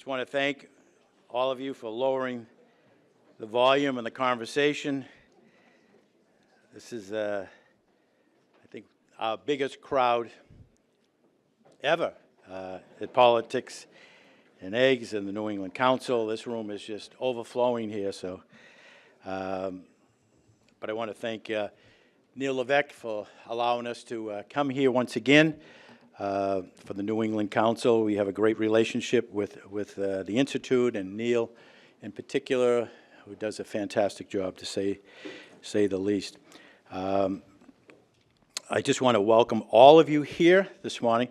just want to thank all of you for lowering the volume and the conversation. This is, I think, our biggest crowd ever at Politics and Eggs and the New England Council. This room is just overflowing here. So, but I want to thank Neil Levesque for allowing us to come here once again for the New England Council. We have a great relationship with the Institute and Neil in particular, who does a fantastic job, to say the least. I just want to welcome all of you here this morning,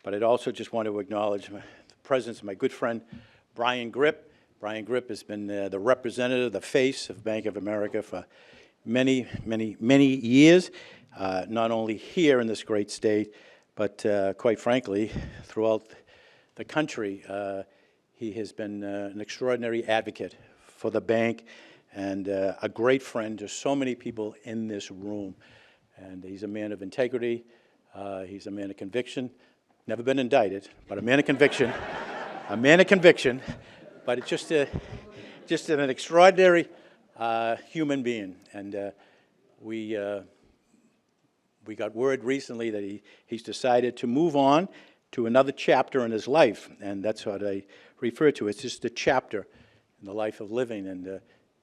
but I'd also just want to acknowledge the presence of my good friend, Brian Grip. Brian Grip has been the representative, the face of Bank of America for many, many, many years, not only here in this great state, but quite frankly, throughout the country. He has been an extraordinary advocate for the bank and a great friend to so many people in this room. And he's a man of integrity. He's a man of conviction. Never been indicted, but a man of conviction. A man of conviction. But it's just an extraordinary human being. And we got word recently that he's decided to move on to another chapter in his life, and that's what I refer to. It's just a chapter in the life of living, and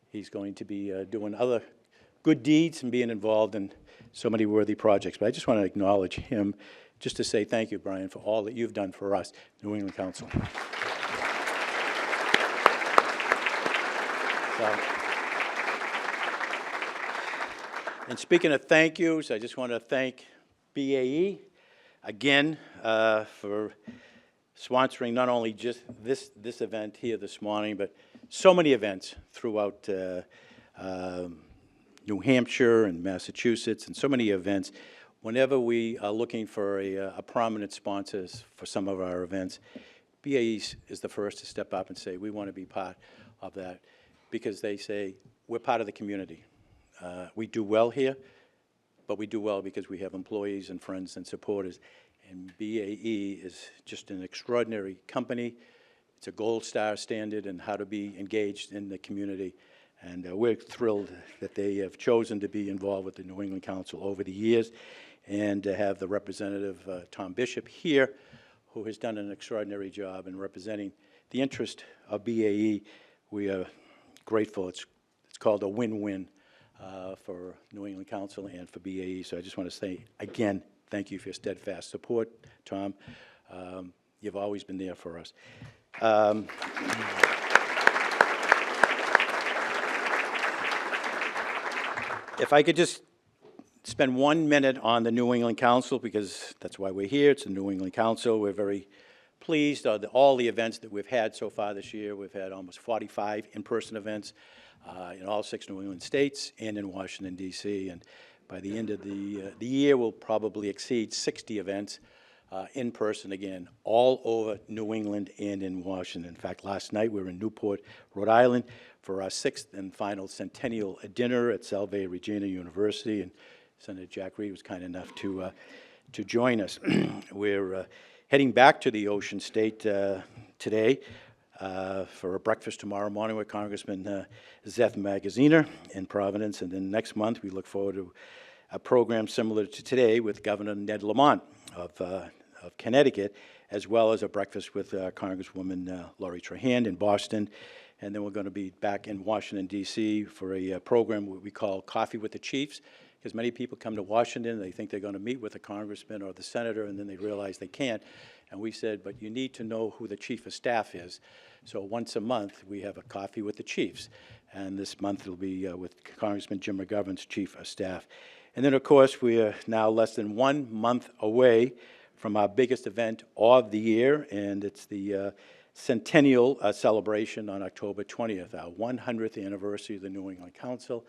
he's going to be doing other good deeds and being involved in so many worthy projects. But I just want to acknowledge him, just to say thank you, Brian, for all that you've done for us, New England Council. And speaking of thank yous, I just want to thank BAE again for sponsoring not only just this event here this morning, but so many events throughout New Hampshire and Massachusetts, and so many events. Whenever we are looking for a prominent sponsor for some of our events, BAE is the first to step up and say, we want to be part of that, because they say, we're part of the community. We do well here, but we do well because we have employees and friends and supporters. And BAE is just an extraordinary company. It's a gold star standard in how to be engaged in the community. And we're thrilled that they have chosen to be involved with the New England Council over the years, and to have the representative, Tom Bishop, here, who has done an extraordinary job in representing the interest of BAE. We are grateful. It's called a win-win for New England Council and for BAE. So I just want to say, again, thank you for your steadfast support, Tom. You've always been there for us. If I could just spend 1 minute on the New England Council, because that's why we're here. It's the New England Council. We're very pleased with all the events that we've had so far this year. We've had almost 45 in-person events in all 6 New England states and in Washington, D.C. And by the end of the year, we'll probably exceed 60 events in person again, all over New England and in Washington. In fact, last night we were in Newport, Rhode Island, for our 6th and final centennial dinner at Salve Regina University, and Senator Jack Reed was kind enough to join us. We're heading back to the Ocean State today for a breakfast tomorrow morning with Congressman Zeth Magaziner in Providence, and then next month we look forward to a program similar to today with Governor Ned Lamont of Connecticut, as well as a breakfast with Congresswoman Lori Trahan in Boston. And then we're going to be back in Washington, D.C. for a program we call Coffee with the Chiefs, because many people come to Washington, they think they're going to meet with a congressman or the senator, and then they realize they can't. And we said, but you need to know who the chief of staff is. So once a month, we have a Coffee with the Chiefs. And this month it'll be with Congressman Jim McGovern's chief of staff. And then, of course, we are now less than 1 month away from our biggest event of the year, and it's the centennial celebration on October 20th, our 100th anniversary of the New England Council,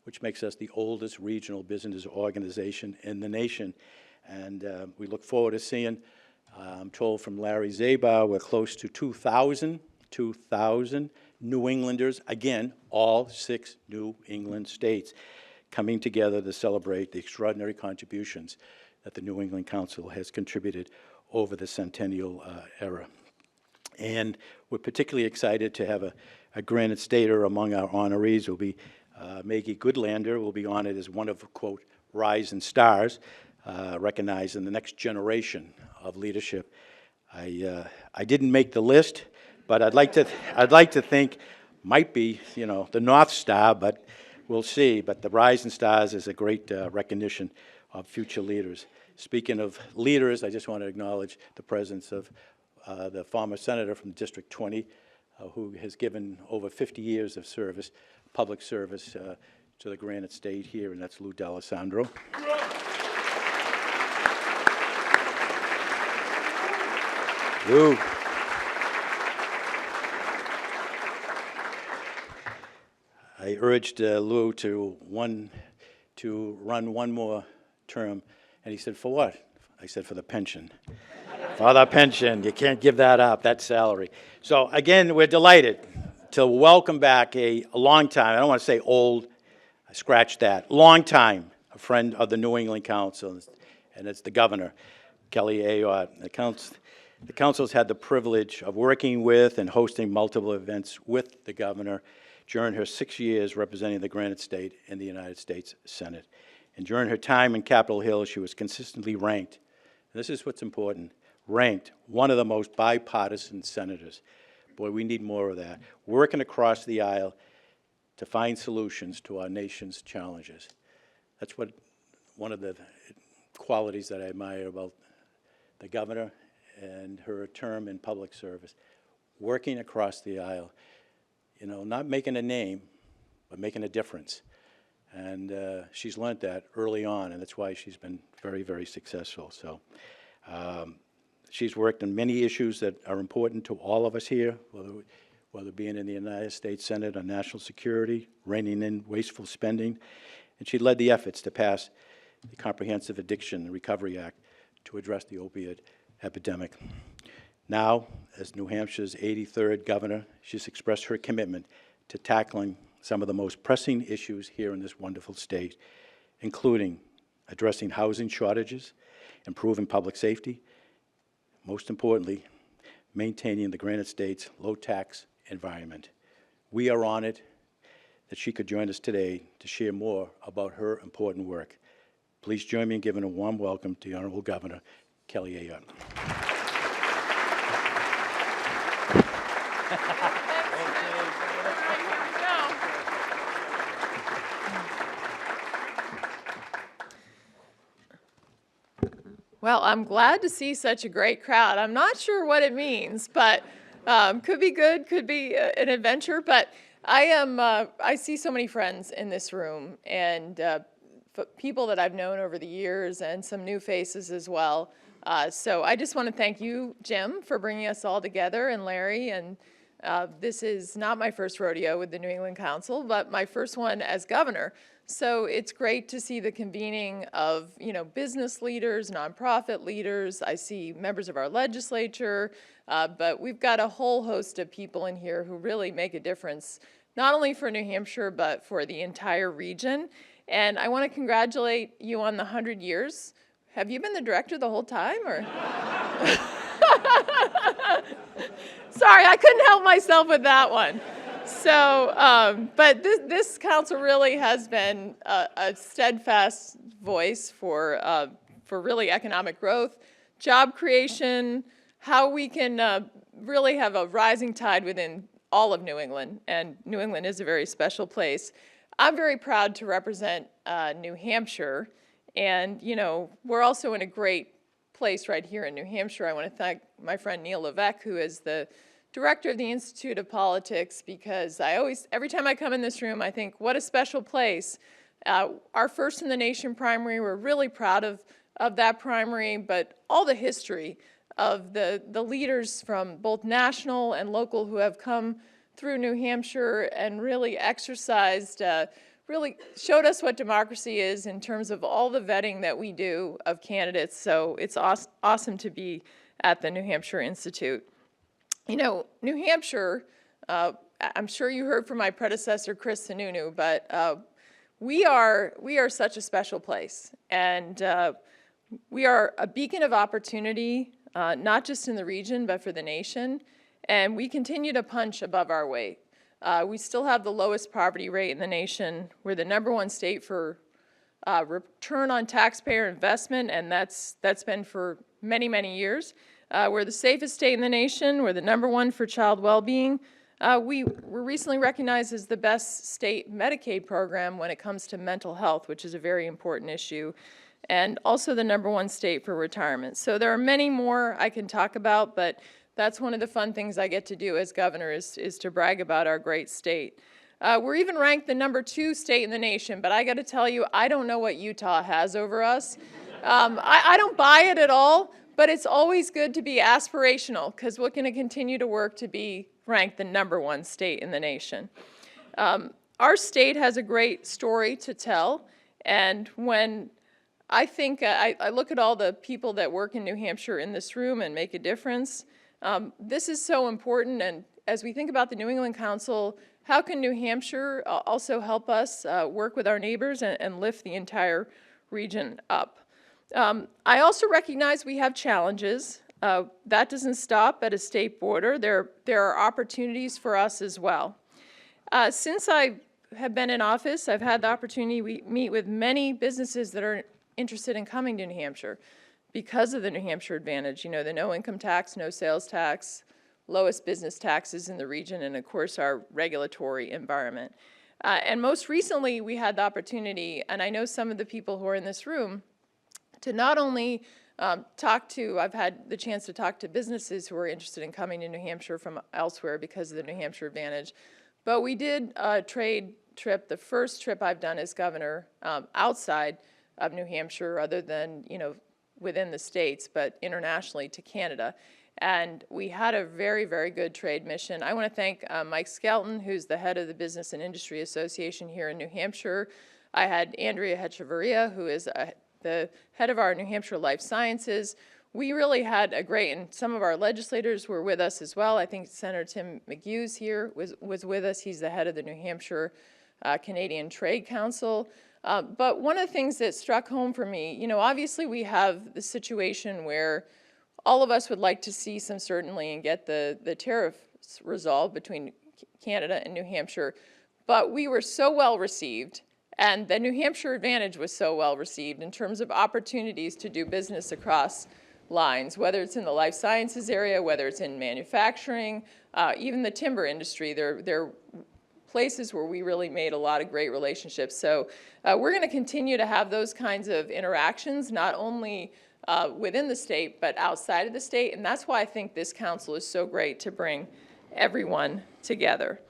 which makes us the oldest regional business organization in the nation. And we look forward to seeing, I'm told from Larry Zabar, we're close to 2,000 New Englanders, again, all 6 New England states, coming together to celebrate the extraordinary contributions that the New England Council has contributed over the centennial era. And we're particularly excited to have a Granite Stater among our honorees. Will be Maggie Goodlander will be honored as one of, quote, rising stars, recognized in the next generation of leadership. I didn't make the list, but I'd like to think might be, you know, the North Star, but we'll see. But the Rising Stars is a great recognition of future leaders. Speaking of leaders, I just want to acknowledge the presence of the former senator from District 20, who has given over 50 years of service, public service, to the Granite State here, and that's Lou D'Alessandro. Lou. I urged Lou to run one more term, and he said, "For what?" I said, "For the pension." For the pension, you can't give that up, that salary. So again, we're delighted to welcome back a long time, I don't want to say old, I scratched that, long time, a friend of the New England Council, and it's the Governor, Kelly Ayotte. The Council's had the privilege of working with and hosting multiple events with the Governor during her 6 years representing the Granite State in the United States Senate. And during her time in Capitol Hill, she was consistently ranked, and this is what's important, ranked one of the most bipartisan senators. Boy, we need more of that. Working across the aisle to find solutions to our nation's challenges. That's one of the qualities that I admire about the Governor and her term in public service. Working across the aisle, you know, not making a name, but making a difference. And she's learned that early on, and that's why she's been very, very successful. So she's worked on many issues that are important to all of us here, whether being in the United States Senate on national security, reining in wasteful spending, and she led the efforts to pass the Comprehensive Addiction and Recovery Act to address the opioid epidemic. Now, as New Hampshire's 83rd governor, she's expressed her commitment to tackling some of the most pressing issues here in this wonderful state, including addressing housing shortages, improving public safety, most importantly, maintaining the Granite State's low-tax environment. We are honored that she could join us today to share more about her important work. Please join me in giving a warm welcome to the Honorable Governor, Kelly Ayotte. Well, I'm glad to see such a great crowd. I'm not sure what it means, but could be good, could be an adventure. But I see so many friends in this room, and people that I've known over the years, and some new faces as well. So I just want to thank you, Jim, for bringing us all together, and Larry. And this is not my first rodeo with the New England Council, but my first one as governor. So it's great to see the convening of, you know, business leaders, nonprofit leaders. I see members of our legislature, but we've got a whole host of people in here who really make a difference, not only for New Hampshire, but for the entire region. And I want to congratulate you on the 100 years. Have you been the director the whole time, or? Sorry, I couldn't help myself with that one. So, but this council really has been a steadfast voice for really economic growth, job creation, how we can really have a rising tide within all of New England, and New England is a very special place. I'm very proud to represent New Hampshire, and you know, we're also in a great place right here in New Hampshire. I want to thank my friend Neil Levesque, who is the director of the Institute of Politics, because every time I come in this room, I think, what a special place. Our first in the nation primary, we're really proud of that primary, but all the history of the leaders from both national and local who have come through New Hampshire and really exercised, really showed us what democracy is in terms of all the vetting that we do of candidates. So it's awesome to be at the New Hampshire Institute. You know, New Hampshire, I'm sure you heard from my predecessor, Chris Sununu, but we are such a special place. And we are a beacon of opportunity, not just in the region, but for the nation. And we continue to punch above our weight. We still have the lowest poverty rate in the nation. We're the #1 state for return on taxpayer investment, and that's been for many, many years. We're the safest state in the nation. We're the #1 for child well-being. We were recently recognized as the best state Medicaid program when it comes to mental health, which is a very important issue, and also the #1 state for retirement. So there are many more I can talk about, but that's one of the fun things I get to do as governor is to brag about our great state. We're even ranked the #2 state in the nation, but I got to tell you, I don't know what Utah has over us. I don't buy it at all, but it's always good to be aspirational because we're going to continue to work to be ranked the #1 state in the nation. Our state has a great story to tell, and when I think I look at all the people that work in New Hampshire in this room and make a difference, this is so important. And as we think about the New England Council, how can New Hampshire also help us work with our neighbors and lift the entire region up? I also recognize we have challenges. That doesn't stop at a state border. There are opportunities for us as well. Since I have been in office, I've had the opportunity to meet with many businesses that are interested in coming to New Hampshire because of the New Hampshire Advantage. You know, the no income tax, no sales tax, lowest business taxes in the region, and of course our regulatory environment. And most recently we had the opportunity, and I know some of the people who are in this room, to not only I've had the chance to talk to businesses who are interested in coming to New Hampshire from elsewhere because of the New Hampshire Advantage, but we did a trade trip, the first trip I've done as governor outside of New Hampshire, other than, you know, within the states, but internationally to Canada. And we had a very, very good trade mission. I want to thank Mike Skelton, who's the head of the Business and Industry Association here in New Hampshire. I had Andrea Hechavarria, who is the head of our New Hampshire Life Sciences. We really had a great, and some of our legislators were with us as well. I think Senator Tim McHugh's here was with us. He's the head of the New Hampshire Canadian Trade Council. But one of the things that struck home for me, you know, obviously we have the situation where all of us would like to see some certainty and get the tariffs resolved between Canada and New Hampshire, but we were so well received, and the New Hampshire Advantage was so well received in terms of opportunities to do business across lines, whether it's in the life sciences area, whether it's in manufacturing, even the timber industry. They're places where we really made a lot of great relationships. So we're going to continue to have those kinds of interactions, not only within the state, but outside of the state. And that's why I think this council is so great to bring everyone together.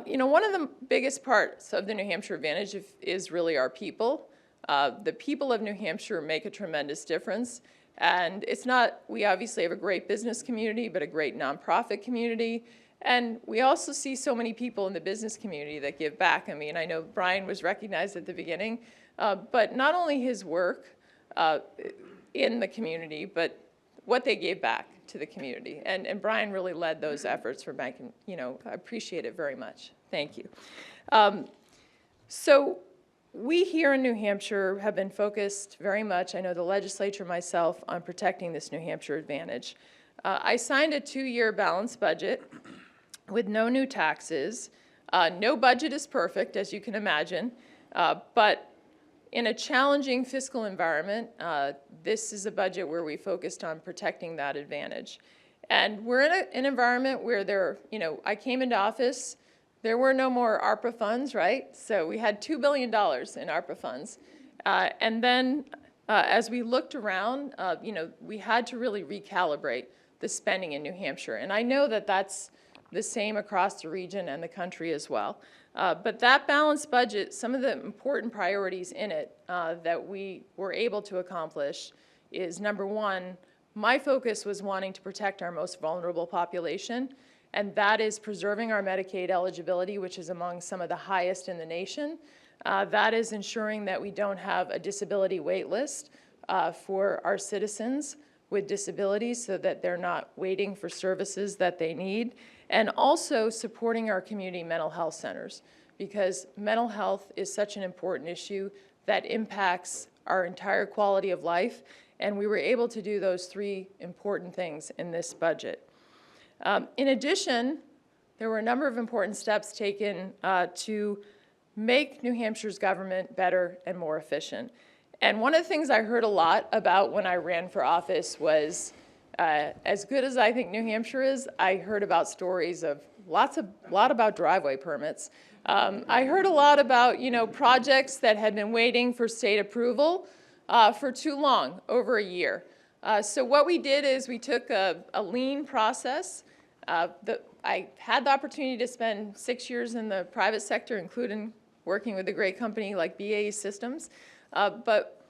You know, one of the biggest parts of the New Hampshire Advantage is really our people. The people of New Hampshire make a tremendous difference. And it's not, we obviously have a great business community, but a great nonprofit community. And we also see so many people in the business community that give back. I mean, I know Brian was recognized at the beginning, but not only his work in the community, but what they gave back to the community. And Brian really led those efforts for banking. You know, I appreciate it very much. Thank you. So we here in New Hampshire have been focused very much, I know the legislature, myself, on protecting this New Hampshire Advantage. I signed a 2-year balanced budget with no new taxes. No budget is perfect, as you can imagine, but in a challenging fiscal environment, this is a budget where we focused on protecting that advantage. And we're in an environment where I came into office, there were no more ARPA funds, right? So we had $2 billion in ARPA funds. And then as we looked around, we had to really recalibrate the spending in New Hampshire. And I know that that's the same across the region and the country as well. But that balanced budget, some of the important priorities in it that we were able to accomplish is, number one, my focus was wanting to protect our most vulnerable population, and that is preserving our Medicaid eligibility, which is among some of the highest in the nation. That is ensuring that we don't have a disability wait list for our citizens with disabilities so that they're not waiting for services that they need, and also supporting our community mental health centers, because mental health is such an important issue that impacts our entire quality of life, and we were able to do those 3 important things in this budget. In addition, there were a number of important steps taken to make New Hampshire's government better and more efficient. And one of the things I heard a lot about when I ran for office was, as good as I think New Hampshire is, I heard about stories of a lot about driveway permits. I heard a lot about, projects that had been waiting for state approval for too long, over a year. So what we did is we took a lean process. I had the opportunity to spend 6 years in the private sector, including working with a great company like BAE Systems. But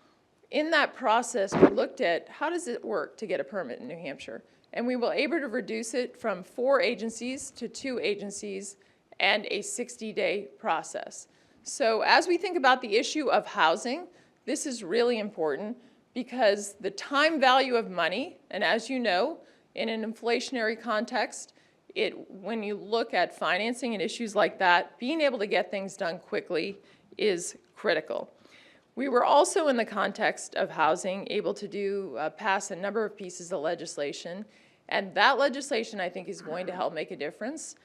in that process, we looked at how does it work to get a permit in New Hampshire? And we were able to reduce it from 4 agencies to 2 agencies and a 60-day process. So as we think about the issue of housing, this is really important because the time value of money, and as you know, in an inflationary context, when you look at financing and issues like that, being able to get things done quickly is critical. We were also, in the context of housing, able to pass a number of pieces of legislation, and that legislation, I think, is going to help make a difference,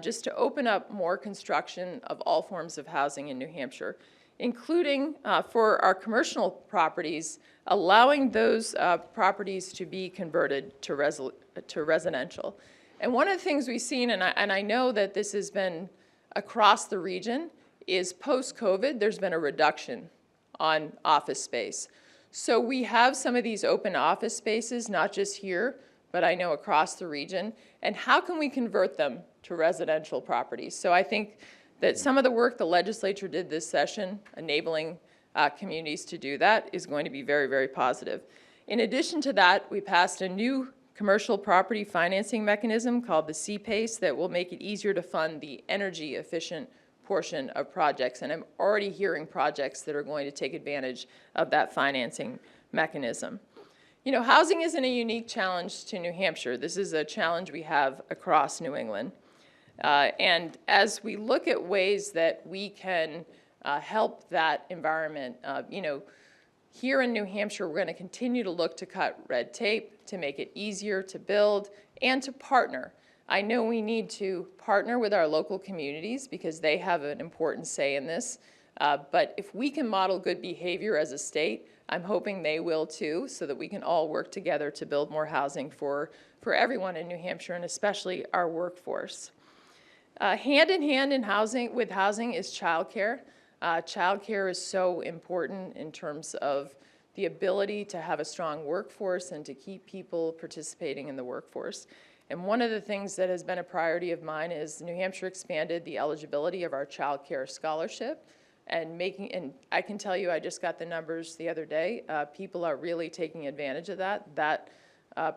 just to open up more construction of all forms of housing in New Hampshire, including for our commercial properties, allowing those properties to be converted to residential. And one of the things we've seen, and I know that this has been across the region, is post-COVID, there's been a reduction on office space. So we have some of these open office spaces, not just here, but I know across the region. And how can we convert them to residential properties? So I think that some of the work the legislature did this session, enabling communities to do that, is going to be very, very positive. In addition to that, we passed a new commercial property financing mechanism called the CPACE that will make it easier to fund the energy efficient portion of projects. And I'm already hearing projects that are going to take advantage of that financing mechanism. Housing isn't a unique challenge to New Hampshire. This is a challenge we have across New England. And as we look at ways that we can help that environment, here in New Hampshire, we're going to continue to look to cut red tape, to make it easier to build, and to partner. I know we need to partner with our local communities because they have an important say in this. But if we can model good behavior as a state, I'm hoping they will too, so that we can all work together to build more housing for everyone in New Hampshire, and especially our workforce. Hand in hand with housing is childcare. Childcare is so important in terms of the ability to have a strong workforce and to keep people participating in the workforce. And one of the things that has been a priority of mine is New Hampshire expanded the eligibility of our child care scholarship, and I can tell you, I just got the numbers the other day. People are really taking advantage of that. That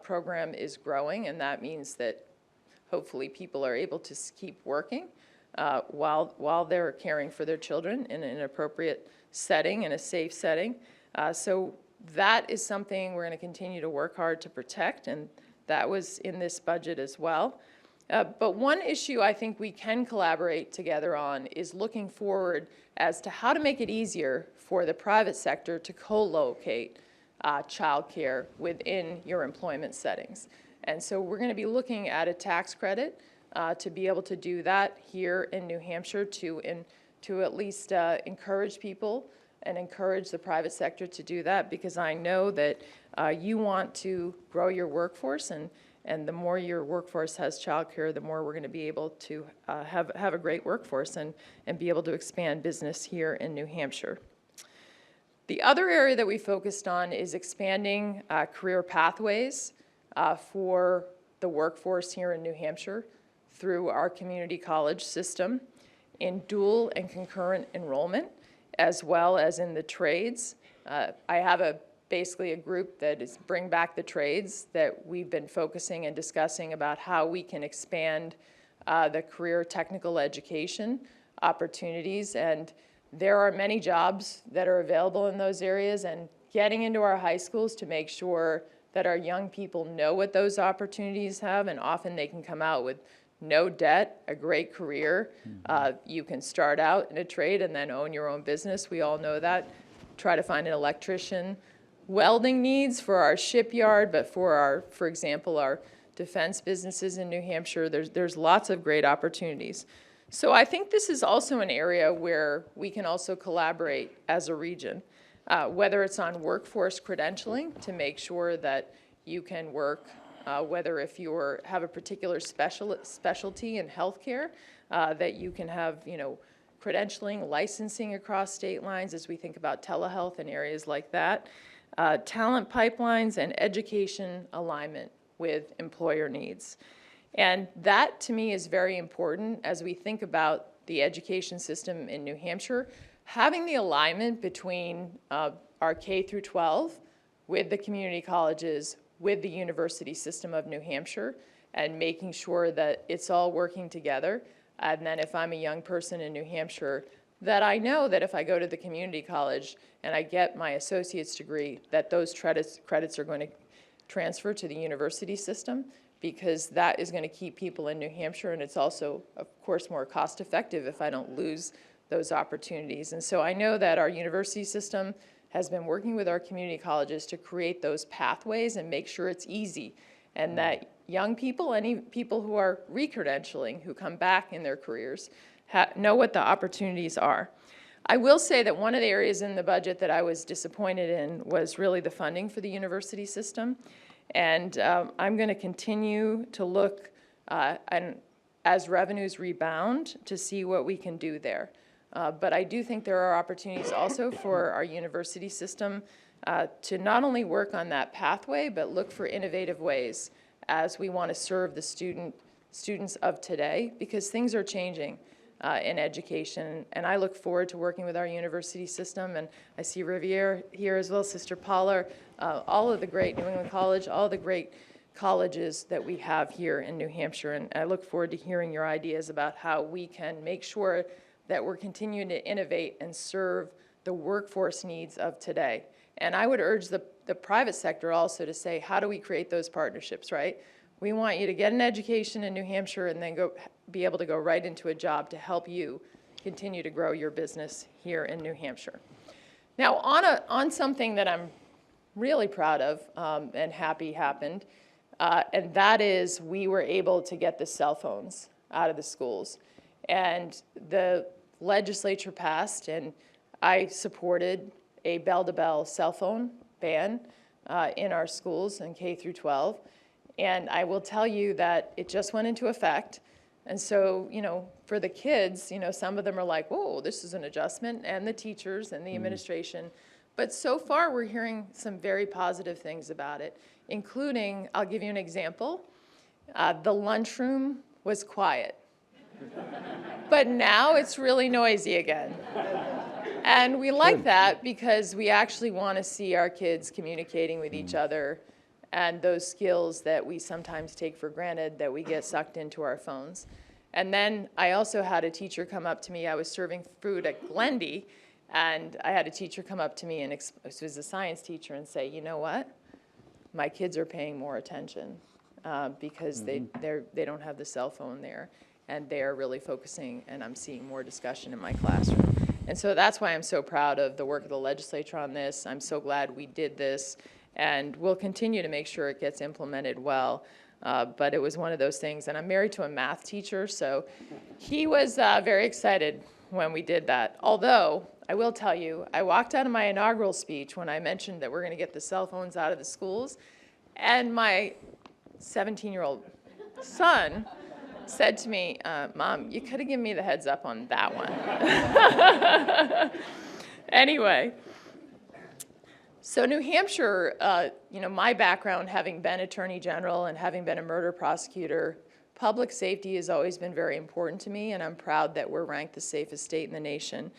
program is growing, and that means that hopefully people are able to keep working while they're caring for their children in an appropriate setting, in a safe setting. So that is something we're going to continue to work hard to protect, and that was in this budget as well. But one issue I think we can collaborate together on is looking forward as to how to make it easier for the private sector to co-locate childcare within your employment settings. And so we're going to be looking at a tax credit to be able to do that here in New Hampshire to at least encourage people and encourage the private sector to do that, because I know that you want to grow your workforce, and the more your workforce has childcare, the more we're going to be able to have a great workforce and be able to expand business here in New Hampshire. The other area that we focused on is expanding career pathways for the workforce here in New Hampshire through our community college system in dual and concurrent enrollment, as well as in the trades. I have basically a group that is Bring Back the Trades that we've been focusing and discussing about how we can expand the career technical education opportunities. And there are many jobs that are available in those areas, and getting into our high schools to make sure that our young people know what those opportunities have, and often they can come out with no debt, a great career. You can start out in a trade and then own your own business. We all know that. Try to find an electrician. Welding needs for our shipyard, but for example, our defense businesses in New Hampshire. There's lots of great opportunities. So I think this is also an area where we can also collaborate as a region, whether it's on workforce credentialing to make sure that you can work, whether if you have a particular specialty in healthcare, that you can have, credentialing, licensing across state lines as we think about telehealth and areas like that, talent pipelines, and education alignment with employer needs. And that, to me, is very important as we think about the education system in New Hampshire. Having the alignment between our K through 12 with the community colleges, with the university system of New Hampshire, and making sure that it's all working together. And then if I'm a young person in New Hampshire, that I know that if I go to the community college and I get my associate's degree, that those credits are going to transfer to the university system, because that is going to keep people in New Hampshire, and it's also, of course, more cost effective if I don't lose those opportunities. And so I know that our university system has been working with our community colleges to create those pathways and make sure it's easy, and that young people, any people who are re-credentialing, who come back in their careers, know what the opportunities are. I will say that one of the areas in the budget that I was disappointed in was really the funding for the university system. And I'm going to continue to look as revenues rebound to see what we can do there. But I do think there are opportunities also for our university system to not only work on that pathway, but look for innovative ways as we want to serve the students of today, because things are changing in education. And I look forward to working with our university system. And I see Riviere here as well, Sister Paula, all of the great New England College, all the great colleges that we have here in New Hampshire. And I look forward to hearing your ideas about how we can make sure that we're continuing to innovate and serve the workforce needs of today. And I would urge the private sector also to say, how do we create those partnerships, right? We want you to get an education in New Hampshire and then be able to go right into a job to help you continue to grow your business here in New Hampshire. Now, on something that I'm really proud of and happy happened, and that is we were able to get the cell phones out of the schools. And the legislature passed, and I supported a bell-to-bell cell phone ban in our schools in K through 12. And I will tell you that it just went into effect. And so, for the kids, some of them are like, whoa, this is an adjustment, and the teachers and the administration. But so far, we're hearing some very positive things about it, including, I'll give you an example. The lunchroom was quiet. But now it's really noisy again. And we like that because we actually want to see our kids communicating with each other, and those skills that we sometimes take for granted that we get sucked into our phones. And then I also had a teacher come up to me. I was serving food at Glendy, and I had a teacher come up to me, and it was a science teacher, and say, you know what? My kids are paying more attention because they don't have the cell phone there, and they are really focusing, and I'm seeing more discussion in my classroom. And so that's why I'm so proud of the work of the legislature on this. I'm so glad we did this. And we'll continue to make sure it gets implemented well. But it was one of those things. And I'm married to a math teacher, so he was very excited when we did that. Although, I will tell you, I walked out of my inaugural speech when I mentioned that we're going to get the cell phones out of the schools, and my 17-year-old son said to me, Mom, you could have given me the heads up on that one. Anyway. So New Hampshire, my background, having been Attorney General and having been a murder prosecutor, public safety has always been very important to me, and I'm proud that we're ranked the safest state in the nation.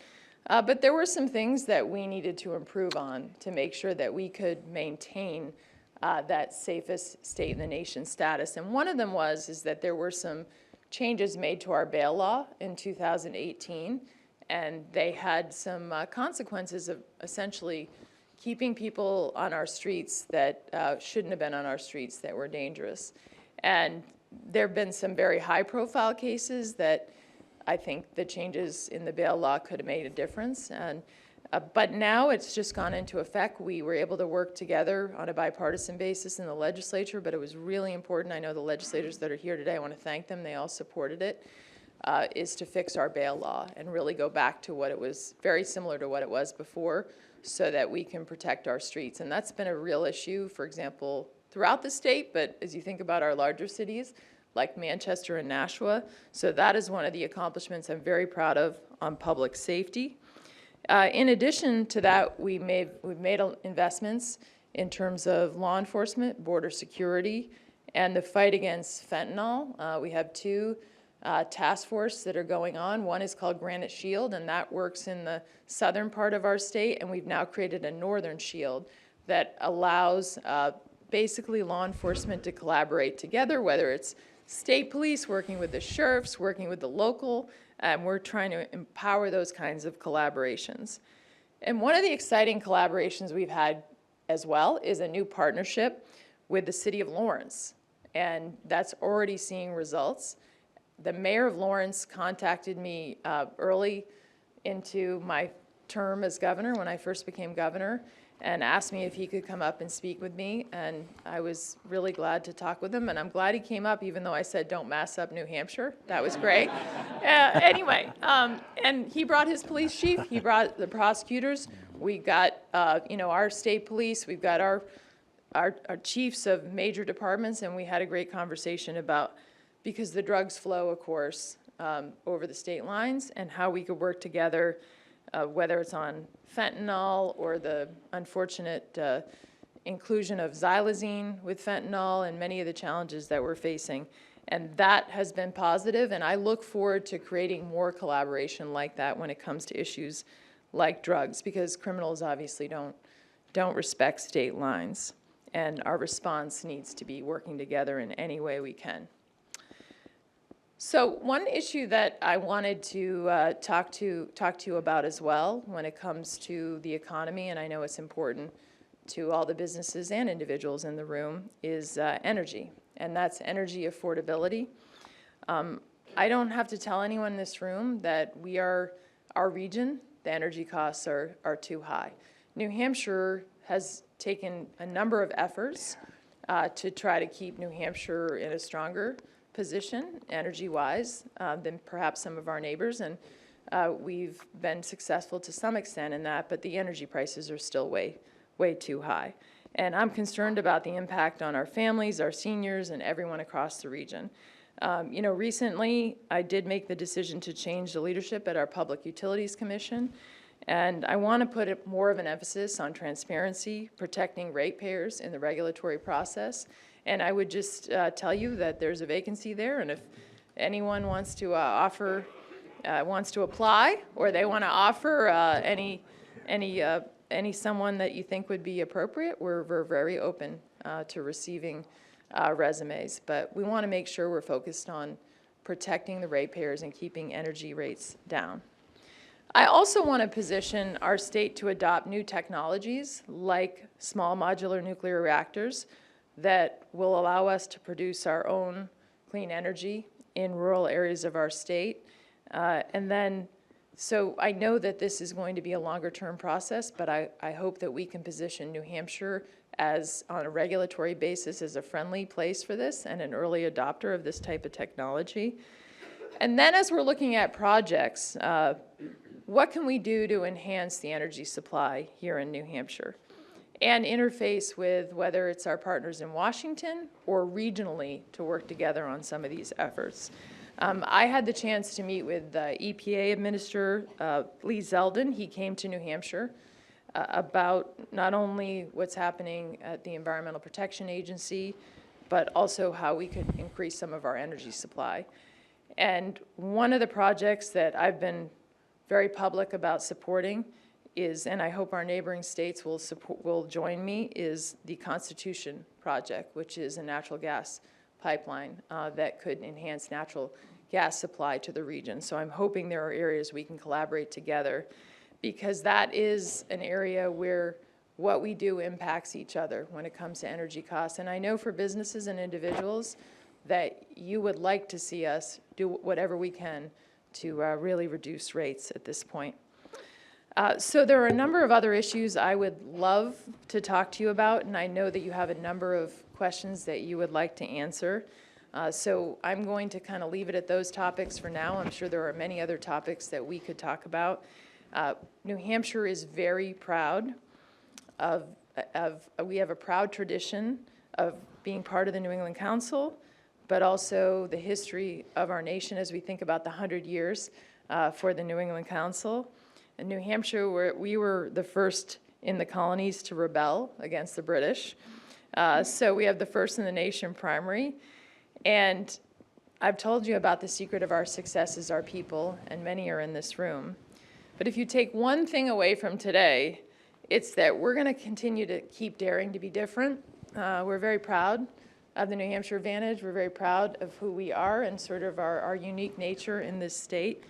But there were some things that we needed to improve on to make sure that we could maintain that safest state in the nation status. And one of them is that there were some changes made to our bail law in 2018, and they had some consequences of essentially keeping people on our streets that shouldn't have been on our streets, that were dangerous. And there have been some very high-profile cases that I think the changes in the bail law could have made a difference. And But now it's just gone into effect. We were able to work together on a bipartisan basis in the legislature, but it was really important. I know the legislators that are here today, I want to thank them. They all supported it, is to fix our bail law and really go back to what it was, very similar to what it was before, so that we can protect our streets. And that's been a real issue, for example, throughout the state, but as you think about our larger cities, like Manchester and Nashua. So that is one of the accomplishments I'm very proud of on public safety. In addition to that, we've made investments in terms of law enforcement, border security, and the fight against fentanyl. We have two task forces that are going on. One is called Granite Shield, and that works in the southern part of our state, and we've now created a northern shield that allows basically law enforcement to collaborate together, whether it's state police working with the sheriffs, working with the local. We're trying to empower those kinds of collaborations. And one of the exciting collaborations we've had as well is a new partnership with the city of Lawrence. And that's already seeing results. The mayor of Lawrence contacted me early into my term as governor, when I first became governor, and asked me if he could come up and speak with me, and I was really glad to talk with him, and I'm glad he came up, even though I said don't mess up New Hampshire. That was great. Anyway, and he brought his police chief, he brought the prosecutors, we got our state police, we've got our chiefs of major departments, and we had a great conversation about, because the drugs flow, of course, over the state lines, and how we could work together, whether it's on fentanyl or the unfortunate inclusion of xylazine with fentanyl and many of the challenges that we're facing. And that has been positive, and I look forward to creating more collaboration like that when it comes to issues like drugs, because criminals obviously don't respect state lines, and our response needs to be working together in any way we can. So one issue that I wanted to talk to you about as well when it comes to the economy, and I know it's important to all the businesses and individuals in the room, is energy, and that's energy affordability. I don't have to tell anyone in this room that our region, the energy costs are too high. New Hampshire has taken a number of efforts to try to keep New Hampshire in a stronger position, energy-wise, than perhaps some of our neighbors, and we've been successful to some extent in that, but the energy prices are still way too high. And I'm concerned about the impact on our families, our seniors, and everyone across the region. Recently, I did make the decision to change the leadership at our Public Utilities Commission, and I want to put more of an emphasis on transparency, protecting ratepayers in the regulatory process. And I would just tell you that there's a vacancy there, and if anyone wants to wants to apply, or they want to offer any someone that you think would be appropriate, we're very open to receiving resumes. But we want to make sure we're focused on protecting the ratepayers and keeping energy rates down. I also want to position our state to adopt new technologies like small modular nuclear reactors that will allow us to produce our own clean energy in rural areas of our state. So I know that this is going to be a longer-term process, but I hope that we can position New Hampshire as, on a regulatory basis, as a friendly place for this and an early adopter of this type of technology. And then as we're looking at projects, what can we do to enhance the energy supply here in New Hampshire and interface with whether it's our partners in Washington or regionally to work together on some of these efforts? I had the chance to meet with EPA Administrator Lee Zeldin. He came to New Hampshire about not only what's happening at the Environmental Protection Agency, but also how we could increase some of our energy supply. And one of the projects that I've been very public about supporting is, and I hope our neighboring states will join me, is the Constitution Project, which is a natural gas pipeline that could enhance natural gas supply to the region. So I'm hoping there are areas we can collaborate together, because that is an area where what we do impacts each other when it comes to energy costs. And I know for businesses and individuals that you would like to see us do whatever we can to really reduce rates at this point. So there are a number of other issues I would love to talk to you about, and I know that you have a number of questions that you would like to answer. So I'm going to kind of leave it at those topics for now. I'm sure there are many other topics that we could talk about. New Hampshire is very proud we have a proud tradition of being part of the New England Council, but also the history of our nation as we think about the 100 years for the New England Council. In New Hampshire, we were the first in the colonies to rebel against the British. So we have the first in the nation primary. And I've told you about the secret of our success is our people, and many are in this room. But if you take one thing away from today, it's that we're going to continue to keep daring to be different. We're very proud of the New Hampshire Advantage. We're very proud of who we are and sort of our unique nature in this state.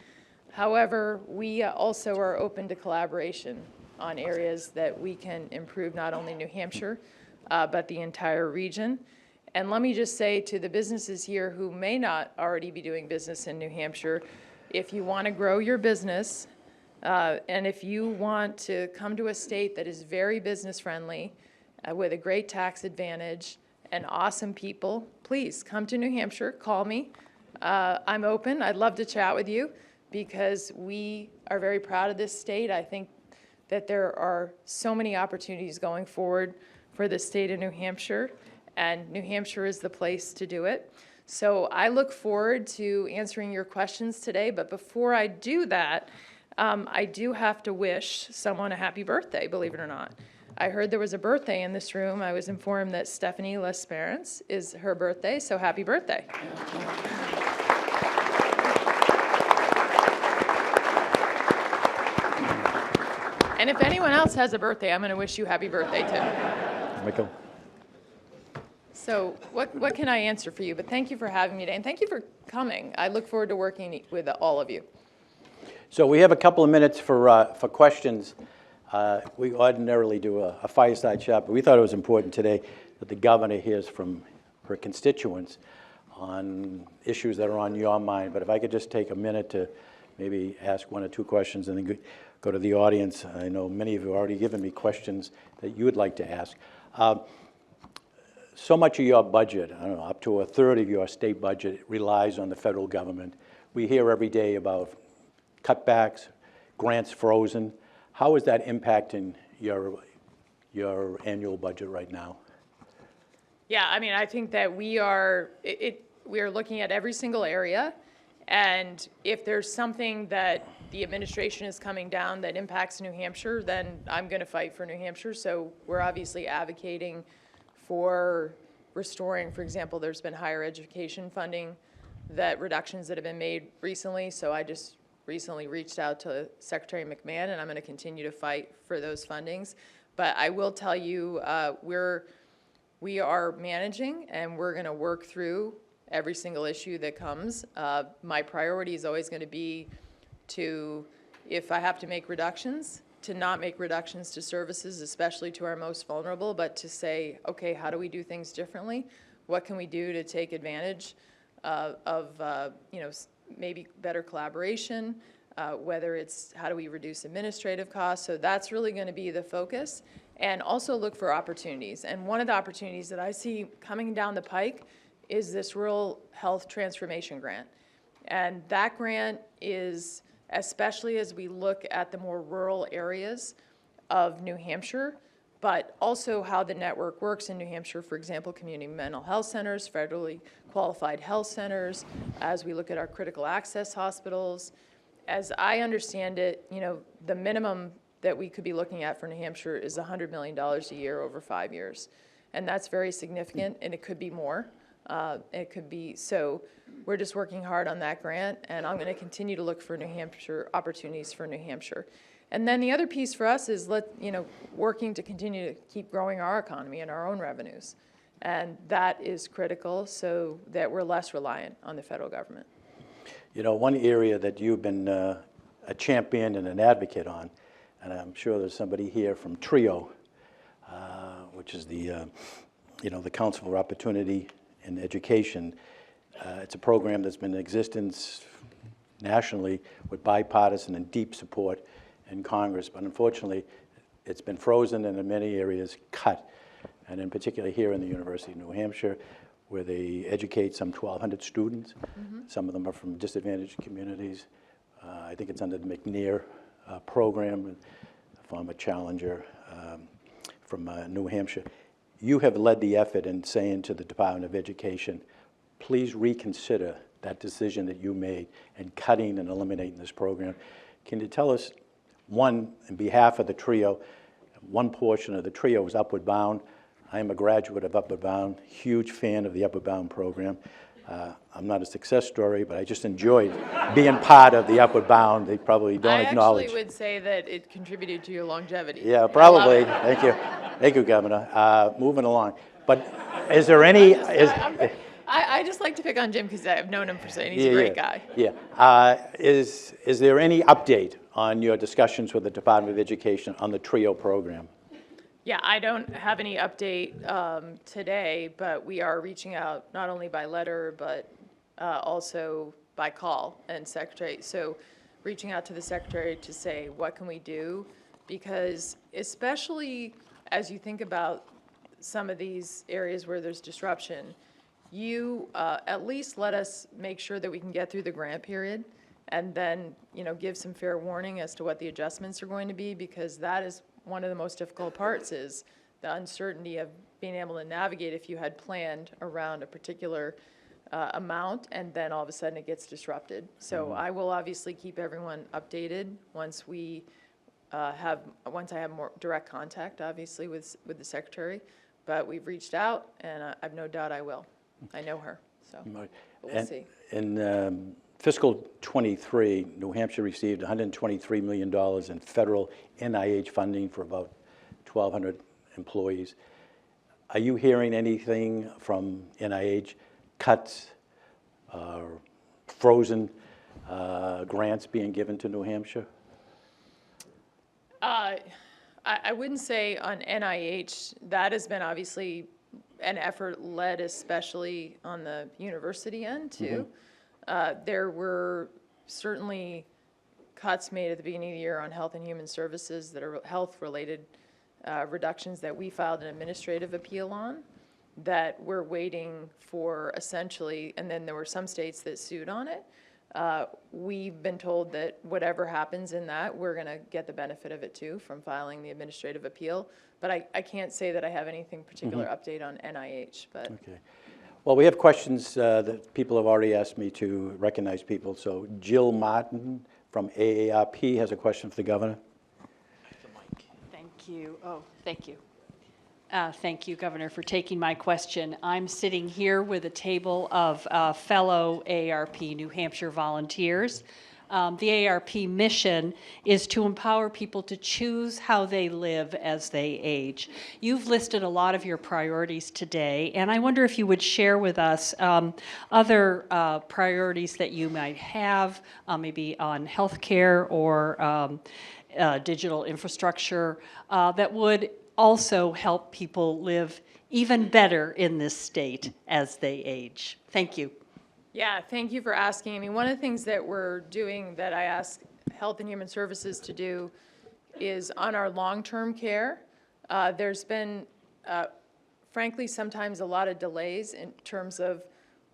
However, we also are open to collaboration on areas that we can improve not only New Hampshire, but the entire region. And let me just say to the businesses here who may not already be doing business in New Hampshire, if you want to grow your business, and if you want to come to a state that is very business friendly, with a great tax advantage and awesome people, please come to New Hampshire, call me. I'm open, I'd love to chat with you because we are very proud of this state. I think that there are so many opportunities going forward for the state of New Hampshire, and New Hampshire is the place to do it. So I look forward to answering your questions today, but before I do that, I do have to wish someone a happy birthday, believe it or not. I heard there was a birthday in this room. I was informed that Stephanie Lesperance is her birthday, so happy birthday. And if anyone else has a birthday, I'm going to wish you happy birthday too. Michael. So what can I answer for you? But thank you for having me today, and thank you for coming. I look forward to working with all of you. So we have a couple of minutes for questions. We ordinarily do a fireside chat, but we thought it was important today that the governor hears from her constituents on issues that are on your mind. But if I could just take a minute to maybe ask one or two questions and then go to the audience. I know many of you have already given me questions that you would like to ask. So much of your budget, I don't know, up to a third of your state budget relies on the federal government. We hear every day about cutbacks, grants frozen. How is that impacting your annual budget right now? Yeah, I mean, I think that we are looking at every single area, and if there's something that the administration is coming down that impacts New Hampshire, then I'm going to fight for New Hampshire. So we're obviously advocating for restoring, for example, there's been higher education funding, reductions that have been made recently. So I just recently reached out to Secretary McMahon, and I'm going to continue to fight for those fundings. But I will tell you, we are managing, and we're going to work through every single issue that comes. My priority is always going to be to, if I have to make reductions, to not make reductions to services, especially to our most vulnerable, but to say, okay, how do we do things differently? What can we do to take advantage of maybe better collaboration, whether it's how do we reduce administrative costs. So that's really going to be the focus, and also look for opportunities. And one of the opportunities that I see coming down the pike is this Rural Health Transformation Grant. And that grant is, especially as we look at the more rural areas of New Hampshire, but also how the network works in New Hampshire, for example, community mental health centers, federally qualified health centers, as we look at our critical access hospitals. As I understand it, the minimum that we could be looking at for New Hampshire is $100 million a year over 5 years. And that's very significant, and it could be more. It could be, so we're just working hard on that grant, and I'm going to continue to look for New Hampshire opportunities for New Hampshire. And then the other piece for us is working to continue to keep growing our economy and our own revenues. And that is critical so that we're less reliant on the federal government. One area that you've been a champion and an advocate on, and I'm sure there's somebody here from TRIO, which is the Council for Opportunity in Education. It's a program that's been in existence nationally with bipartisan and deep support. in Congress, but unfortunately, it's been frozen and in many areas cut, and in particular here in the University of New Hampshire, where they educate some 1,200 students. Some of them are from disadvantaged communities. I think it's under the McNair program, a former challenger from New Hampshire. You have led the effort in saying to the Department of Education, please reconsider that decision that you made in cutting and eliminating this program. Can you tell us, one, on behalf of the trio, one portion of the trio is Upward Bound. I am a graduate of Upward Bound, huge fan of the Upward Bound program. I'm not a success story, but I just enjoyed being part of the Upward Bound. They probably don't acknowledge. I actually would say that it contributed to your longevity. Yeah, probably. Thank you. Thank you, Governor. Moving along. But is there any... I just like to pick on Jim because I've known him for so, and he's a great guy. Yeah. Is there any update on your discussions with the Department of Education on the TRIO program? Yeah, I don't have any update today, but we are reaching out not only by letter, but also by call and secretary. So reaching out to the secretary to say, what can we do? Because especially as you think about some of these areas where there's disruption, you at least let us make sure that we can get through the grant period and then, give some fair warning as to what the adjustments are going to be, because that is one of the most difficult parts, is the uncertainty of being able to navigate if you had planned around a particular amount and then all of a sudden it gets disrupted. So I will obviously keep everyone updated once I have more direct contact, obviously, with the secretary. But we've reached out, and I've no doubt I will. I know her, so we'll see. In fiscal 23, New Hampshire received $123 million in federal NIH funding for about 1,200 employees. Are you hearing anything from NIH, cuts, frozen grants being given to New Hampshire? I wouldn't say on NIH. That has been obviously an effort led especially on the university end too. There were certainly cuts made at the beginning of the year on health and human services that are health-related reductions that we filed an administrative appeal on that we're waiting for essentially, and then there were some states that sued on it. We've been told that whatever happens in that, we're going to get the benefit of it too from filing the administrative appeal. But I can't say that I have anything particular update on NIH. But okay. Well, we have questions that people have already asked me to recognize people. So Jill Martin from AARP has a question for the governor. Thank you. Oh, thank you. Thank you, Governor, for taking my question. I'm sitting here with a table of fellow AARP New Hampshire volunteers. The AARP mission is to empower people to choose how they live as they age. You've listed a lot of your priorities today, and I wonder if you would share with us other priorities that you might have, maybe on healthcare or digital infrastructure, that would also help people live even better in this state as they age. Thank you. yeah, thank you for asking. I mean, one of the things that we're doing that I ask Health and Human Services to do is on our long-term care. There's been, frankly, sometimes a lot of delays in terms of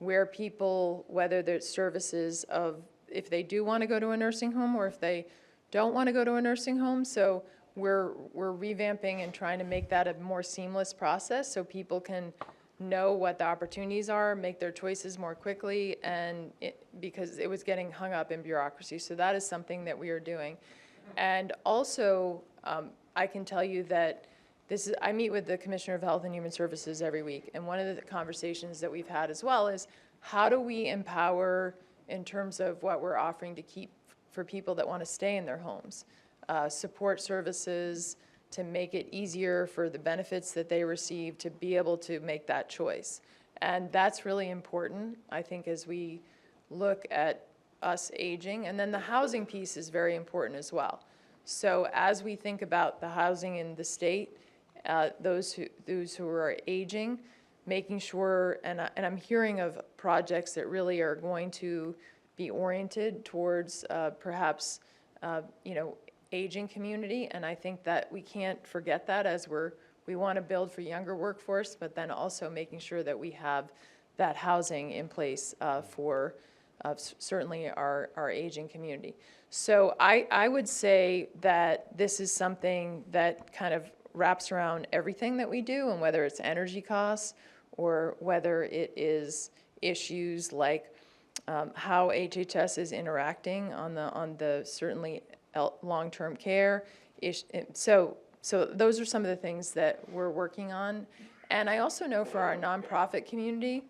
where people, whether there's services of if they do want to go to a nursing home or if they don't want to go to a nursing home. So we're revamping and trying to make that a more seamless process so people can know what the opportunities are, make their choices more quickly, and because it was getting hung up in bureaucracy. So that is something that we are doing. And also, I can tell you that I meet with the Commissioner of Health and Human Services every week, and one of the conversations that we've had as well is how do we empower in terms of what we're offering to keep for people that want to stay in their homes. Support services to make it easier for the benefits that they receive to be able to make that choice. And that's really important, I think, as we look at us aging. And then the housing piece is very important as well. So as we think about the housing in the state, those who are aging, making sure, and I'm hearing of projects that really are going to be oriented towards perhaps, aging community, and I think that we can't forget that as we want to build for younger workforce, but then also making sure that we have that housing in place for certainly our aging community. So I would say that this is something that kind of wraps around everything that we do, and whether it's energy costs or whether it is issues like how HHS is interacting on the certainly long-term care. So those are some of the things that we're working on. And I also know for our nonprofit community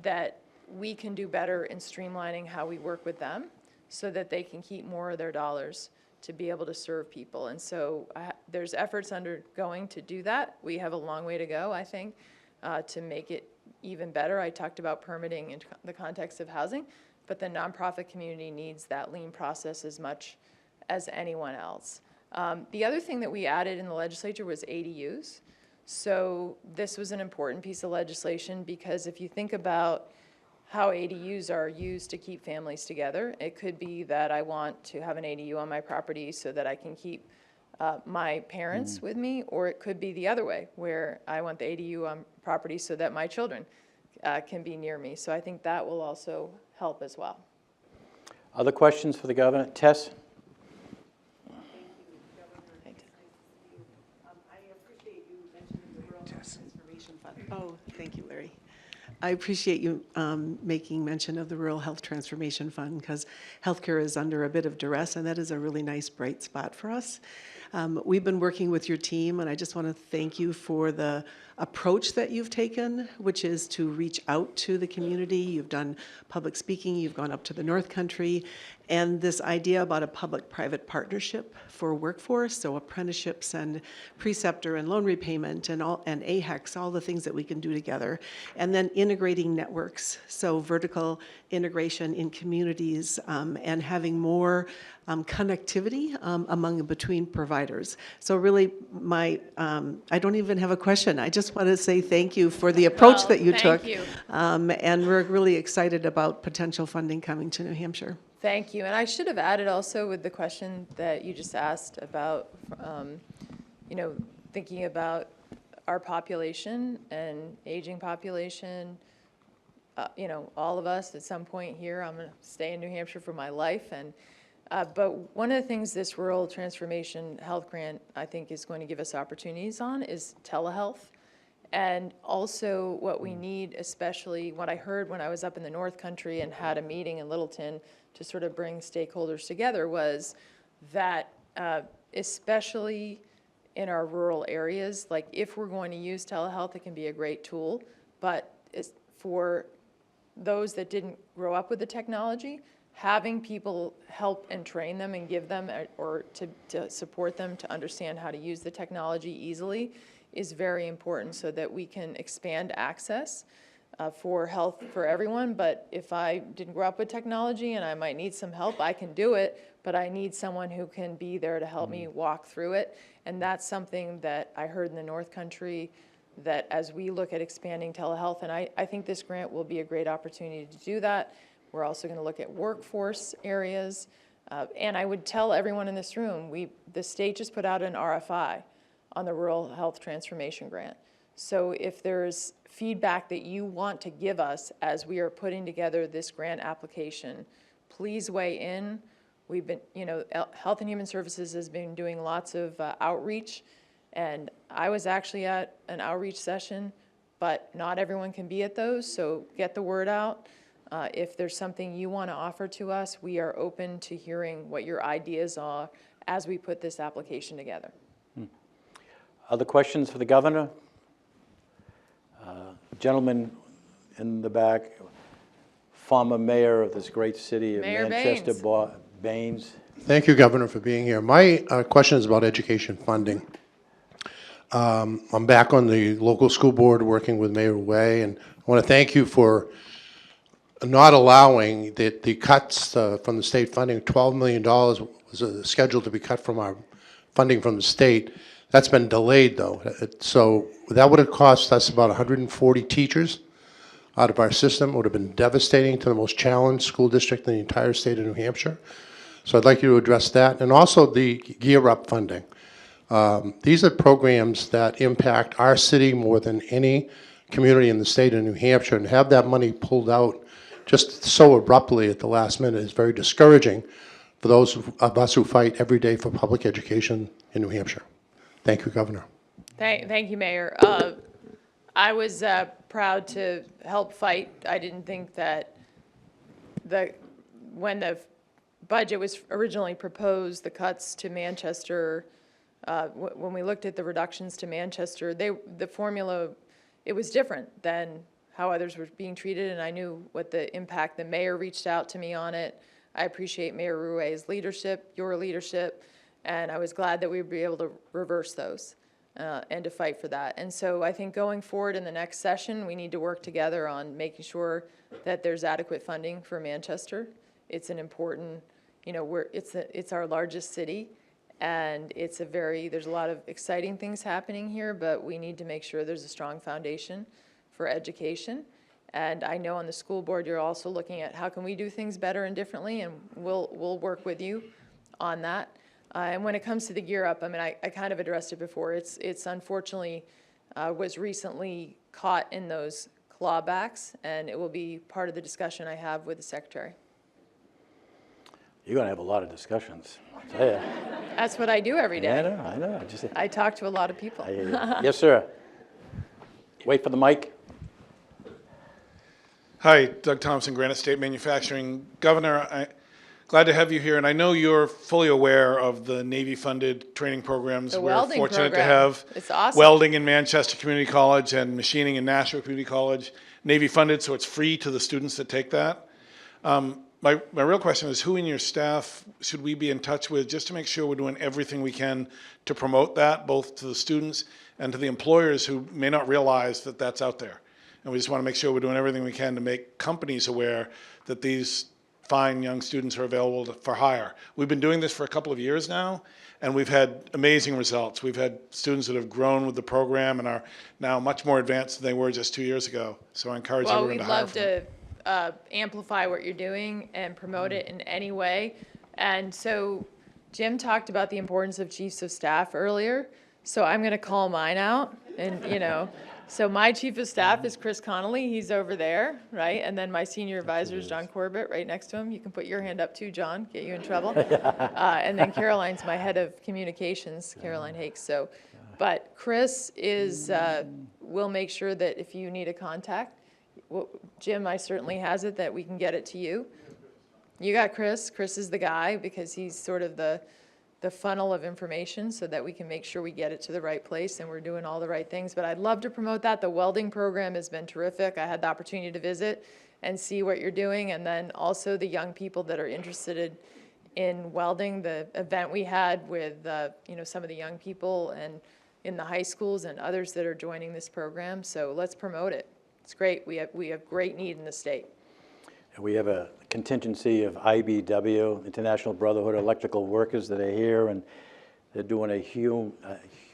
that we can do better in streamlining how we work with them so that they can keep more of their dollars to be able to serve people. And so there's efforts undergoing to do that. We have a long way to go, I think, to make it even better. I talked about permitting in the context of housing, but the nonprofit community needs that lean process as much as anyone else. The other thing that we added in the legislature was ADUs. So this was an important piece of legislation because if you think about how ADUs are used to keep families together, it could be that I want to have an ADU on my property so that I can keep my parents with me, or it could be the other way, where I want the ADU on property so that my children can be near me. So I think that will also help as well. Other questions for the governor? Tess? Oh, thank you, Larry. I appreciate you making mention of the Rural Health Transformation Fund because healthcare is under a bit of duress, and that is a really nice bright spot for us. We've been working with your team, and I just want to thank you for the approach that you've taken, which is to reach out to the community. You've done public speaking, you've gone up to the North Country, and this idea about a public-private partnership for workforce, so apprenticeships and preceptor and loan repayment and AHEX, all the things that we can do together, and then integrating networks, so vertical integration in communities and having more connectivity among and between providers. So really, I don't even have a question. I just want to say thank you for the approach that you took. Thank you. And we're really excited about potential funding coming to New Hampshire. Thank you. And I should have added also with the question that you just asked about, thinking about our population and aging population. All of us at some point here, I'm going to stay in New Hampshire for my life. But one of the things this Rural Transformation Health Grant, I think, is going to give us opportunities on is telehealth. And also what we need, especially what I heard when I was up in the North Country and had a meeting in Littleton to sort of bring stakeholders together, was that especially in our rural areas, like if we're going to use telehealth, it can be a great tool, but for those that didn't grow up with the technology, having people help and train them and give them or to support them to understand how to use the technology easily is very important so that we can expand access for health for everyone. But if I didn't grow up with technology and I might need some help, I can do it, but I need someone who can be there to help me walk through it. And that's something that I heard in the North Country, that as we look at expanding telehealth, and I think this grant will be a great opportunity to do that. We're also going to look at workforce areas. And I would tell everyone in this room, the state just put out an RFI on the Rural Health Transformation Grant. So if there's feedback that you want to give us as we are putting together this grant application, please weigh in. We've been, Health and Human Services has been doing lots of outreach, and I was actually at an outreach session, but not everyone can be at those, so get the word out. If there's something you want to offer to us, we are open to hearing what your ideas are as we put this application together. Other questions for the governor? Gentleman in the back, former mayor of this great city of Mayor Manchester, Baines. Thank you, Governor, for being here. My question is about education funding. I'm back on the local school board working with Mayor Way, and I want to thank you for not allowing the cuts from the state funding. $12 million was scheduled to be cut from our funding from the state. That's been delayed, though. So that would have cost us about 140 teachers out of our system. It would have been devastating to the most challenged school district in the entire state of New Hampshire. So I'd like you to address that, and also the Gear Up funding. These are programs that impact our city more than any community in the state of New Hampshire, and have that money pulled out just so abruptly at the last minute is very discouraging for those of us who fight every day for public education in New Hampshire. Thank you, Governor. Thank you, Mayor. I was proud to help fight. I didn't think that when the budget was originally proposed, the cuts to Manchester, when we looked at the reductions to Manchester, the formula, it was different than how others were being treated, and I knew what the impact. The mayor reached out to me on it. I appreciate Mayor Roue's leadership, your leadership, and I was glad that we would be able to reverse those and to fight for that. And so I think going forward in the next session, we need to work together on making sure that there's adequate funding for Manchester. It's an important, it's our largest city, and there's a lot of exciting things happening here, but we need to make sure there's a strong foundation for education. And I know on the school board, you're also looking at how can we do things better and differently, and we'll work with you on that. And when it comes to the Gear Up, I mean, I kind of addressed it before. It's unfortunately was recently caught in those clawbacks, and it will be part of the discussion I have with the secretary. You're going to have a lot of discussions, I tell you. That's what I do every day. I know. I talk to a lot of people. Yes, sir. Wait for the mic. Hi, Doug Thompson, Granite State Manufacturing. Governor, glad to have you here, and I know you're fully aware of the Navy-funded training programs. The We're welding fortunate program. to have It's awesome. welding in Manchester Community College and machining in Nashua Community College, Navy-funded, so it's free to the students that take that. My real question is, who in your staff should we be in touch with just to make sure we're doing everything we can to promote that, both to the students and to the employers who may not realize that that's out there? And we just want to make sure we're doing everything we can to make companies aware that these fine young students are available for hire. We've been doing this for a couple of years now, and we've had amazing results. We've had students that have grown with the program and are now much more advanced than they were just 2 years ago. So I encourage Well, everyone we'd to hire love from them. to amplify what you're doing and promote it in any way. And so Jim talked about the importance of chiefs of staff earlier, so I'm going to call mine out. And, so my chief of staff is Chris Connolly. He's over there, right? And then my senior advisor is John Corbett right next to him. You can put your hand up too, John, get you in trouble. And then Caroline's my head of communications, Caroline Hakes. So, but Chris will make sure that if you need a contact, Jim, I certainly has it, that we can get it to you. You got Chris. Chris is the guy because he's sort of the funnel of information so that we can make sure we get it to the right place and we're doing all the right things. But I'd love to promote that. The welding program has been terrific. I had the opportunity to visit and see what you're doing. And then also the young people that are interested in welding, the event we had with some of the young people and in the high schools and others that are joining this program. So let's promote it. It's great. We have great need in the state. We have a contingency of IBW, International Brotherhood of Electrical Workers, that are here, and they're doing a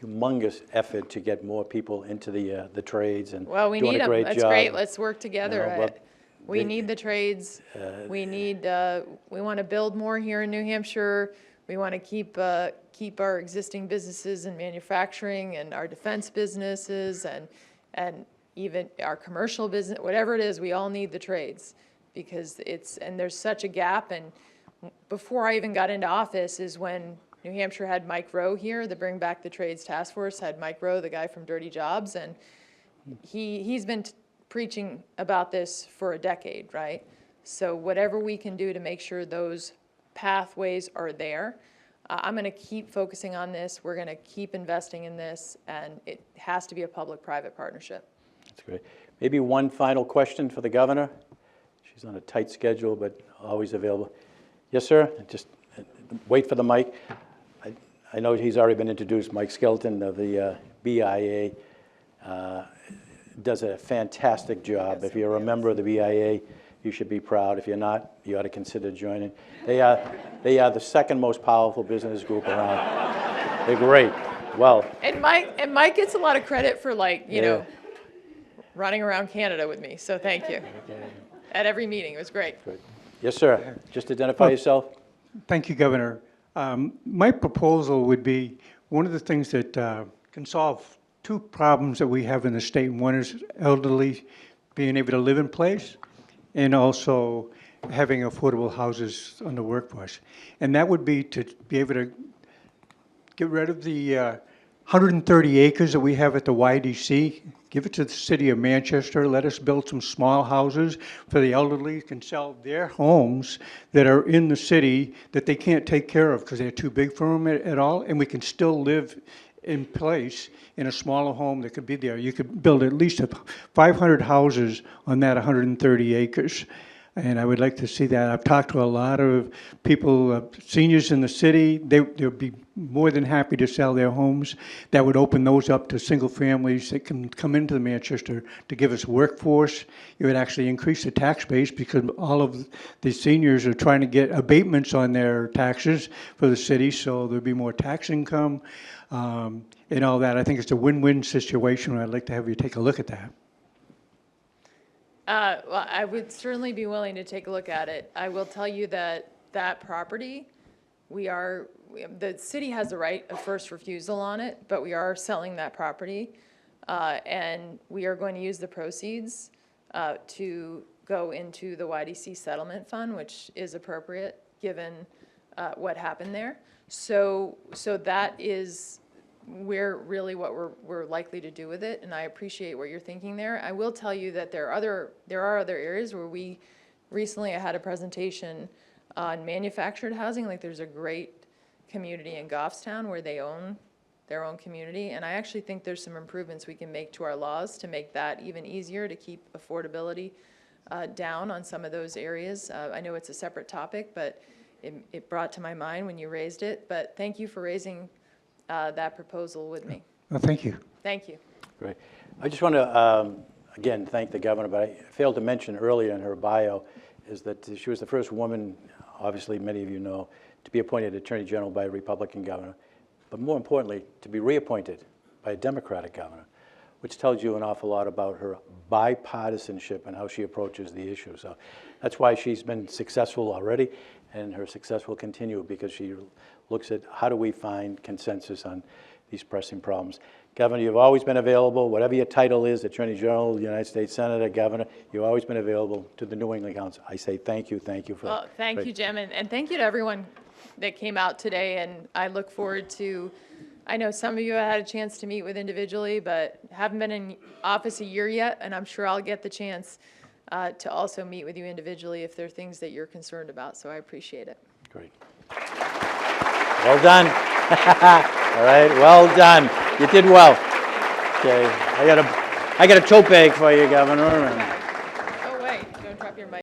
humongous effort to get more people into the trades and Well, we doing need a them. great That's job. great. Let's work together. but We need the trades. We want to build more here in New Hampshire. We want to keep our existing businesses and manufacturing and our defense businesses and even our commercial business, whatever it is, we all need the trades because there's such a gap. And before I even got into office is when New Hampshire had Mike Rowe here, the Bring Back the Trades Task Force had Mike Rowe, the guy from Dirty Jobs, and he's been preaching about this for a decade, right? So whatever we can do to make sure those pathways are there, I'm going to keep focusing on this. We're going to keep investing in this, and it has to be a public-private partnership. That's great. Maybe one final question for the governor. She's on a tight schedule, but always available. Yes, sir? Just wait for the mic. I know he's already been introduced. Mike Skelton of the BIA does a fantastic job. If you're a member of the BIA, you should be proud. If you're not, you ought to consider joining. They are the second most powerful business group around. They're great. Well. And Mike gets a lot of credit for running around Canada with me. So thank you. At every meeting, it was great. Yes, sir. Just identify yourself. Thank you, Governor. My proposal would be, one of the things that can solve two problems that we have in the state. One is elderly being able to live in place, and also having affordable houses on the workforce. And that would be to be able to get rid of the 130 acres that we have at the YDC, give it to the city of Manchester, let us build some small houses for the elderly, can sell their homes that are in the city that they can't take care of because they're too big for them at all, and we can still live in place in a smaller home that could be there. You could build at least 500 houses on that 130 acres. And I would like to see that. I've talked to a lot of people, seniors in the city. They'll be more than happy to sell their homes. That would open those up to single families that can come into Manchester to give us workforce. It would actually increase the tax base because all of the seniors are trying to get abatements on their taxes for the city, so there'd be more tax income and all that. I think it's a win-win situation. I'd like to have you take a look at that. Well, I would certainly be willing to take a look at it. I will tell you that that property, the city has the right of first refusal on it, but we are selling that property. And we are going to use the proceeds to go into the YDC settlement fund, which is appropriate given what happened there. So that is really what we're likely to do with it, and I appreciate what you're thinking there. I will tell you that there are other areas where recently I had a presentation on manufactured housing. Like, there's a great community in Goffstown where they own their own community, and I actually think there's some improvements we can make to our laws to make that even easier, to keep affordability down on some of those areas. I know it's a separate topic, but it brought to my mind when you raised it. But thank you for raising that proposal with me. Well, thank you. Thank you. Great. I just want to, again, thank the governor, but I failed to mention earlier in her bio is that she was the first woman, obviously many of you know, to be appointed Attorney General by a Republican governor, but more importantly, to be reappointed by a Democratic governor, which tells you an awful lot about her bipartisanship and how she approaches the issue. So that's why she's been successful already, and her success will continue because she looks at how do we find consensus on these pressing problems. Governor, you've always been available, whatever your title is, Attorney General, United States Senator, Governor, you've always been available to the New England Council. I say thank you for Well, thank you, Jim, and thank you to everyone that came out today, and I look forward to, I know some of you I had a chance to meet with individually, but haven't been in office a year yet, and I'm sure I'll get the chance to also meet with you individually if there are things that you're concerned about, so I appreciate it. Great. Well done. All right, well done. You did well. Okay, I got a tote bag for you, Governor. And